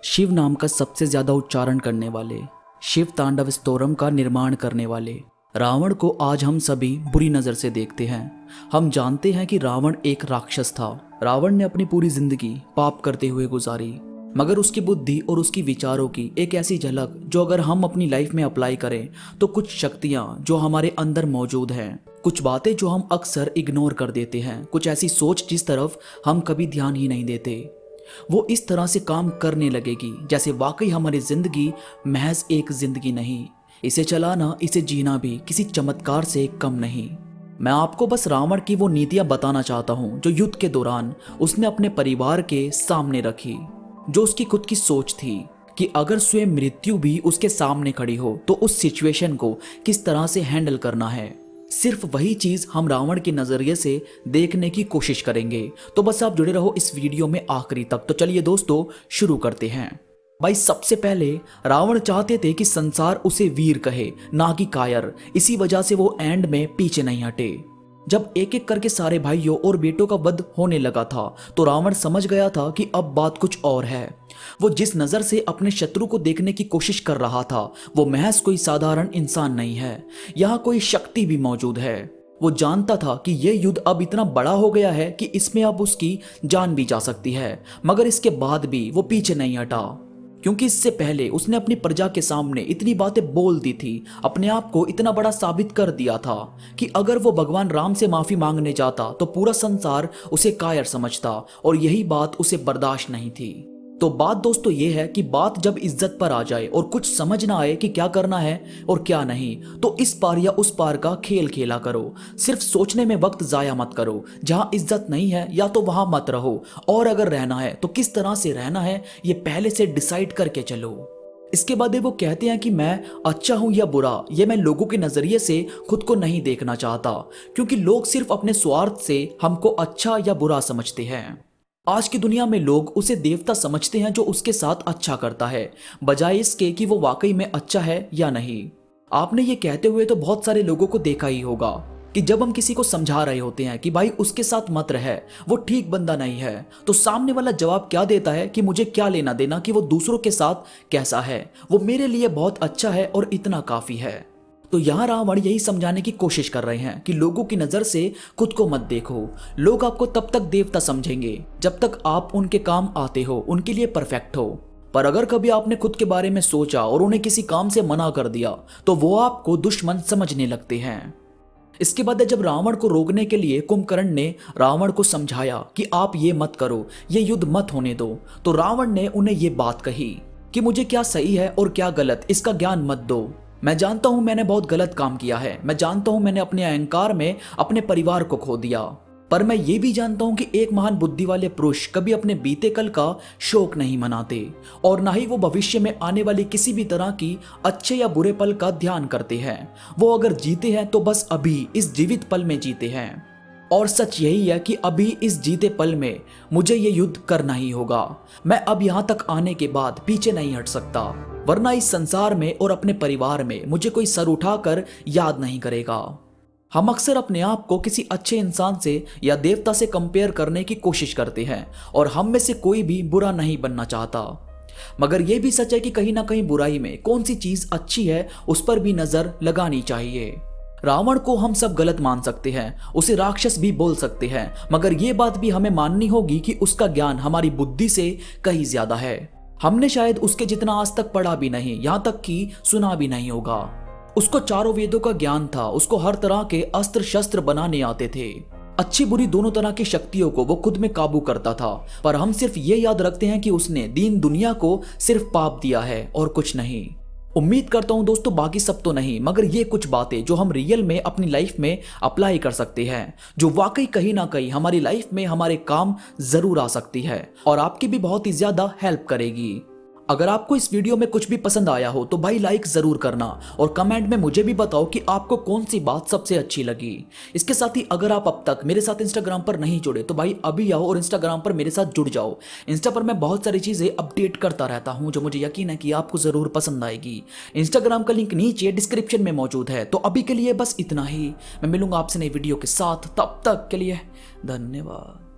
शिव नाम का सबसे ज्यादा उच्चारण करने वाले, शिव तांडव स्तोत्रम का निर्माण करने वाले रावण को आज हम सभी बुरी नज़र से देखते हैं। हम जानते हैं कि रावण एक राक्षस था। रावण ने अपनी पूरी जिंदगी पाप करते हुए गुजारी, मगर उसकी बुद्धि और उसकी विचारों की एक ऐसी झलक जो अगर हम अपनी लाइफ में अप्लाई करें तो कुछ शक्तियां जो हमारे अंदर मौजूद हैं, कुछ बातें जो हम अक्सर इग्नोर कर देते हैं, कुछ ऐसी सोच जिस तरफ हम कभी ध्यान ही नहीं देते, वो इस तरह से काम करने लगेगी जैसे वाकई हमारी जिंदगी महज एक जिंदगी नहीं, इसे चलाना, इसे जीना भी किसी चमत्कार से कम नहीं। मैं आपको बस रावण की वो नीतियां बताना चाहता हूं जो युद्ध के दौरान उसने अपने परिवार के सामने रखी, जो उसकी खुद की सोच थी कि अगर स्वयं मृत्यु भी उसके सामने खड़ी हो तो उस सिचुएशन को किस तरह से हैंडल करना है। सिर्फ वही चीज हम रावण के नजरिए से देखने की कोशिश करेंगे। तो बस आप जुड़े रहो इस वीडियो में आखिरी तक। तो चलिए दोस्तों शुरू करते हैं। भाई सबसे पहले रावण चाहते थे कि संसार उसे वीर कहे, ना कि कायर। इसी वजह से वो एंड में पीछे नहीं हटे। जब एक एक करके सारे भाइयों और बेटों का वध होने लगा था तो रावण समझ गया था कि अब बात कुछ और है। वो जिस नजर से अपने शत्रु को देखने की कोशिश कर रहा था वो महज कोई साधारण इंसान नहीं है, यहाँ कोई शक्ति भी मौजूद है। वो जानता था कि यह युद्ध अब इतना बड़ा हो गया है कि इसमें अब उसकी जान भी जा सकती है, मगर इसके बाद भी वो पीछे नहीं हटा, क्योंकि इससे पहले उसने अपनी प्रजा के सामने इतनी बातें बोल दी थी, अपने आप को इतना बड़ा साबित कर दिया था कि अगर वो भगवान राम से माफी मांगने जाता तो पूरा संसार उसे कायर समझता, और यही बात उसे बर्दाश्त नहीं थी। तो बात दोस्तों ये है कि बात जब इज्जत पर आ जाए और कुछ समझ ना आए कि क्या करना है और क्या नहीं, तो इस पार या उस पार का खेल खेला करो। सिर्फ सोचने में वक्त जाया मत करो। जहां इज्जत नहीं है या तो वहां मत रहो, और अगर रहना है तो किस तरह से रहना है ये पहले से डिसाइड करके चलो। इसके बाद वो कहते हैं कि मैं अच्छा हूं या बुरा, ये मैं लोगों के नजरिए से खुद को नहीं देखना चाहता, क्योंकि लोग सिर्फ अपने स्वार्थ से हमको अच्छा या बुरा समझते हैं। आज की दुनिया में लोग उसे देवता समझते हैं जो उसके साथ अच्छा करता है, बजाय इसके कि वो वाकई में अच्छा है या नहीं। आपने ये कहते हुए तो बहुत सारे लोगों को देखा ही होगा कि जब हम किसी को समझा रहे होते हैं कि भाई उसके साथ मत रहे, वो ठीक बंदा नहीं है, तो सामने वाला जवाब क्या देता है कि मुझे क्या लेना देना कि वो दूसरों के साथ कैसा है, वो मेरे लिए बहुत अच्छा है और इतना काफी है। तो यहाँ रावण यही समझाने की कोशिश कर रहे हैं कि लोगों की नजर से खुद को मत देखो। लोग आपको तब तक देवता समझेंगे जब तक आप उनके काम आते हो, उनके लिए परफेक्ट हो, पर अगर कभी आपने खुद के बारे में सोचा और उन्हें किसी काम से मना कर दिया तो वो आपको दुश्मन समझने लगते हैं। इसके बाद जब रावण को रोकने के लिए कुंभकर्ण ने रावण को समझाया कि आप ये मत करो, ये युद्ध मत होने दो, तो रावण ने उन्हें ये बात कही कि मुझे क्या सही है और क्या गलत इसका ज्ञान मत दो। मैं जानता हूं मैंने बहुत गलत काम किया है, मैं जानता हूं मैंने अपने अहंकार में अपने परिवार को खो दिया, पर मैं ये भी जानता हूं कि एक महान बुद्धि वाले पुरुष कभी अपने बीते कल का शोक नहीं मनाते, और ना ही वो भविष्य में आने वाली किसी भी तरह की अच्छे या बुरे पल का ध्यान करते हैं। वो अगर जीते हैं तो बस अभी इस जीवित पल में जीते हैं, और सच यही है कि अभी इस जीते पल में मुझे ये युद्ध करना ही होगा। मैं अब यहाँ तक आने के बाद पीछे नहीं हट सकता, वरना इस संसार में और अपने परिवार में मुझे कोई सर उठाकर याद नहीं करेगा। हम अक्सर अपने आप को किसी अच्छे इंसान से या देवता से कंपेयर करने की कोशिश करते हैं, और हम में से कोई भी बुरा नहीं बनना चाहता, मगर यह भी सच है कि कहीं ना कहीं बुराई में कौन सी चीज अच्छी है उस पर भी नजर लगानी चाहिए। रावण को हम सब गलत मान सकते हैं, उसे राक्षस भी बोल सकते हैं, मगर ये बात भी हमें माननी होगी कि उसका ज्ञान हमारी बुद्धि से कहीं ज्यादा है। हमने शायद उसके जितना आज तक पढ़ा भी नहीं, यहाँ तक कि सुना भी नहीं होगा। उसको चारों वेदों का ज्ञान था, उसको हर तरह के अस्त्र शस्त्र बनाने आते थे, अच्छी बुरी दोनों तरह की शक्तियों को वो खुद में काबू करता था, पर हम सिर्फ ये याद रखते हैं कि उसने दीन दुनिया को सिर्फ पाप दिया है और कुछ नहीं। उम्मीद करता हूं दोस्तों बाकी सब तो नहीं, मगर ये कुछ बातें जो हम रियल में अपनी लाइफ में अप्लाई कर सकते हैं, जो वाकई कहीं ना कहीं हमारी लाइफ में हमारे काम जरूर आ सकती है और आपकी भी बहुत ही ज्यादा हेल्प करेगी। अगर आपको इस वीडियो में कुछ भी पसंद आया हो तो भाई लाइक जरूर करना, और कमेंट में मुझे भी बताओ कि आपको कौन सी बात सबसे अच्छी लगी। इसके साथ ही अगर आप अब तक मेरे साथ इंस्टाग्राम पर नहीं जुड़े तो भाई अभी आओ और इंस्टाग्राम पर मेरे साथ जुड़ जाओ। इंस्टा पर मैं बहुत सारी चीजें अपडेट करता रहता हूं जो मुझे यकीन है कि आपको जरूर पसंद आएगी। इंस्टाग्राम का लिंक नीचे डिस्क्रिप्शन में मौजूद है। तो अभी के लिए बस इतना ही, मैं मिलूंगा आपसे नई वीडियो के साथ, तब तक के लिए धन्यवाद।